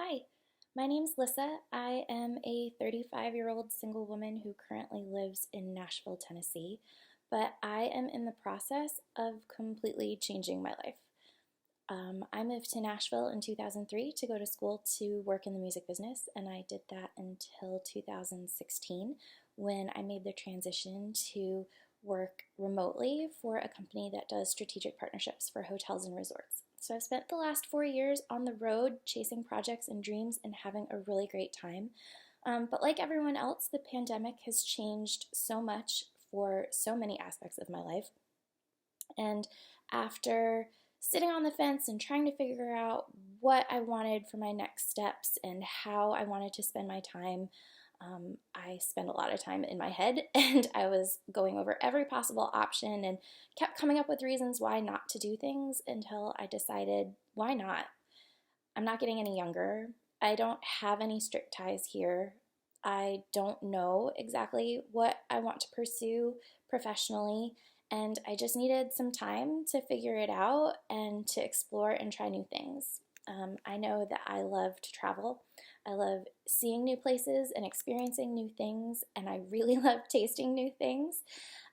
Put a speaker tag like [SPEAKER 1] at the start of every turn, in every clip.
[SPEAKER 1] Hi, my name's Lyssa. I am a 35-year-old single woman who currently lives in Nashville, Tennessee, but I am in the process of completely changing my life. I moved to Nashville in 2003 to go to school to work in the music business, and I did that until 2016 when I made the transition to work remotely for a company that does strategic partnerships for hotels and resorts. So I've spent the last 4 years on the road chasing projects and dreams and having a really great time. But like everyone else, the pandemic has changed so much for so many aspects of my life. And after sitting on the fence and trying to figure out what I wanted for my next steps and how I wanted to spend my time, I spent a lot of time in my head and I was going over every possible option and kept coming up with reasons why not to do things until I decided, why not? I'm not getting any younger. I don't have any strict ties here. I don't know exactly what I want to pursue professionally, and I just needed some time to figure it out and to explore and try new things. I know that I love to travel. I love seeing new places and experiencing new things, and I really love tasting new things.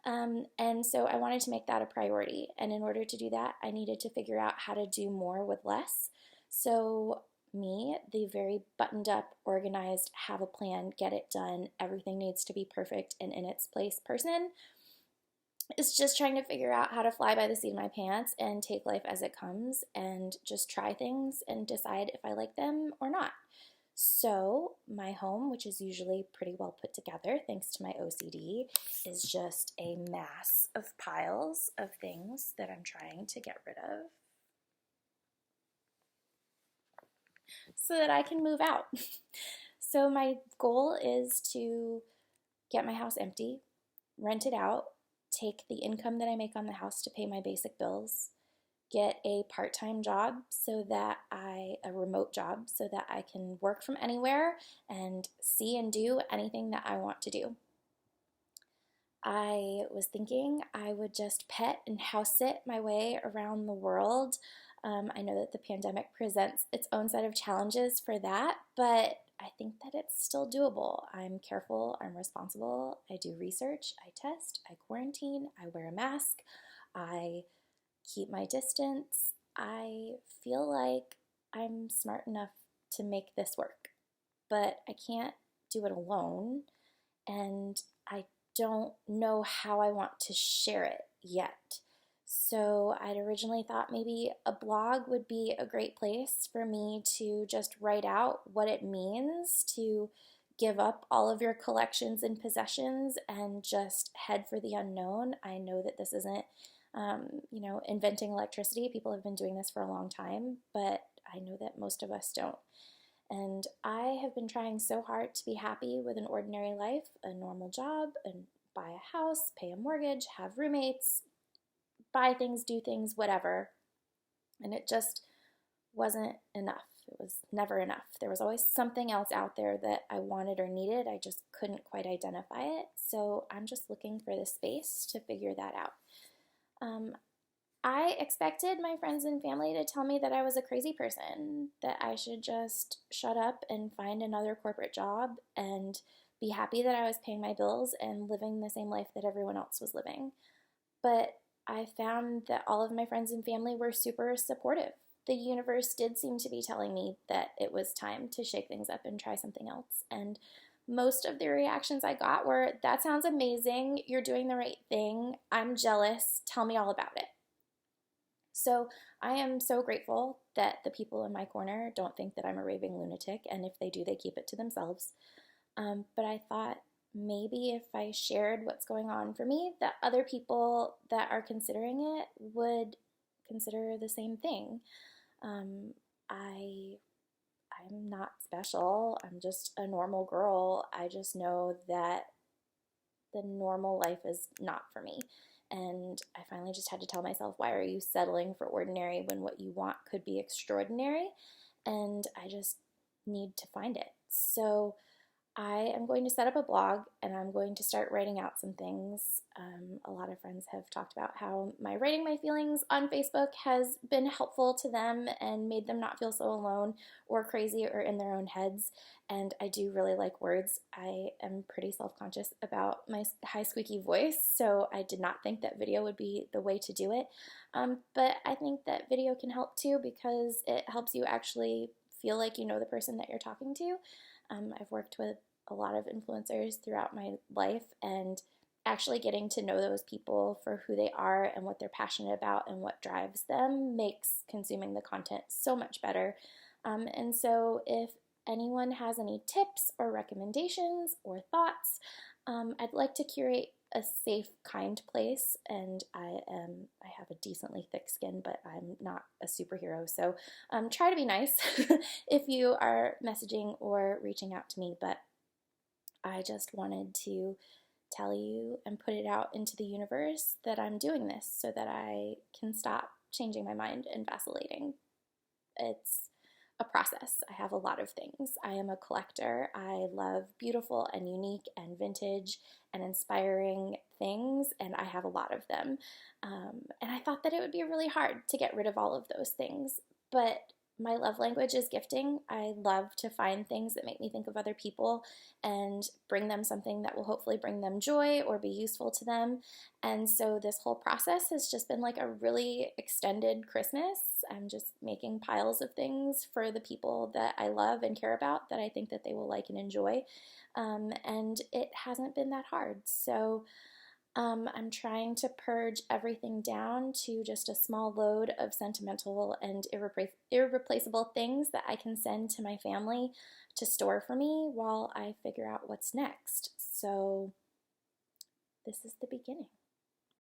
[SPEAKER 1] And so I wanted to make that a priority. And in order to do that, I needed to figure out how to do more with less. So me, the very buttoned up, organized, have a plan, get it done, everything needs to be perfect and in its place person, is just trying to figure out how to fly by the seat of my pants and take life as it comes and just try things and decide if I like them or not. So my home, which is usually pretty well put together thanks to my OCD, is just a mass of piles of things that I'm trying to get rid of so that I can move out. So my goal is to get my house empty, rent it out, take the income that I make on the house to pay my basic bills, get a part-time job a remote job so that I can work from anywhere and see and do anything that I want to do. I was thinking I would just pet and house sit my way around the world. I know that the pandemic presents its own set of challenges for that, but I think that it's still doable. I'm careful, I'm responsible, I do research, I test, I quarantine, I wear a mask, I keep my distance. I feel like I'm smart enough to make this work, but I can't do it alone, and I don't know how I want to share it yet. So I'd originally thought maybe a blog would be a great place for me to just write out what it means to give up all of your collections and possessions and just head for the unknown. I know that this isn't, inventing electricity. People have been doing this for a long time, but I know that most of us don't. And I have been trying so hard to be happy with an ordinary life, a normal job, and buy a house, pay a mortgage, have roommates, buy things, do things, whatever. And it just wasn't enough. It was never enough. There was always something else out there that I wanted or needed. I just couldn't quite identify it. So I'm just looking for the space to figure that out. I expected my friends and family to tell me that I was a crazy person, that I should just shut up and find another corporate job and be happy that I was paying my bills and living the same life that everyone else was living. But I found that all of my friends and family were super supportive. The universe did seem to be telling me that it was time to shake things up and try something else. And most of the reactions I got were, that sounds amazing, you're doing the right thing, I'm jealous, tell me all about it. So I am so grateful that the people in my corner don't think that I'm a raving lunatic, and if they do, they keep it to themselves. But I thought maybe if I shared what's going on for me, that other people that are considering it would consider the same thing. I'm not special. I'm just a normal girl. I just know that the normal life is not for me. And I finally just had to tell myself, why are you settling for ordinary when what you want could be extraordinary? And I just need to find it. So I am going to set up a blog and I'm going to start writing out some things. A lot of friends have talked about how my writing my feelings on Facebook has been helpful to them and made them not feel so alone or crazy or in their own heads. And I do really like words. I am pretty self-conscious about my high squeaky voice, so I did not think that video would be the way to do it. But I think that video can help too because it helps you actually feel like you know the person that you're talking to. I've worked with a lot of influencers throughout my life, and actually getting to know those people for who they are and what they're passionate about and what drives them makes consuming the content so much better. And so if anyone has any tips or recommendations or thoughts, I'd like to curate a safe, kind place, and I have a decently thick skin, but I'm not a superhero, so try to be nice if you are messaging or reaching out to me. But I just wanted to tell you and put it out into the universe that I'm doing this so that I can stop changing my mind and vacillating. It's a process. I have a lot of things. I am a collector. I love beautiful and unique and vintage and inspiring things, and I have a lot of them. And I thought that it would be really hard to get rid of all of those things, but my love language is gifting. I love to find things that make me think of other people and bring them something that will hopefully bring them joy or be useful to them. And so this whole process has just been like a really extended Christmas. I'm just making piles of things for the people that I love and care about that I think that they will like and enjoy. And it hasn't been that hard. So I'm trying to purge everything down to just a small load of sentimental and irreplaceable things that I can send to my family to store for me while I figure out what's next. So this is the beginning.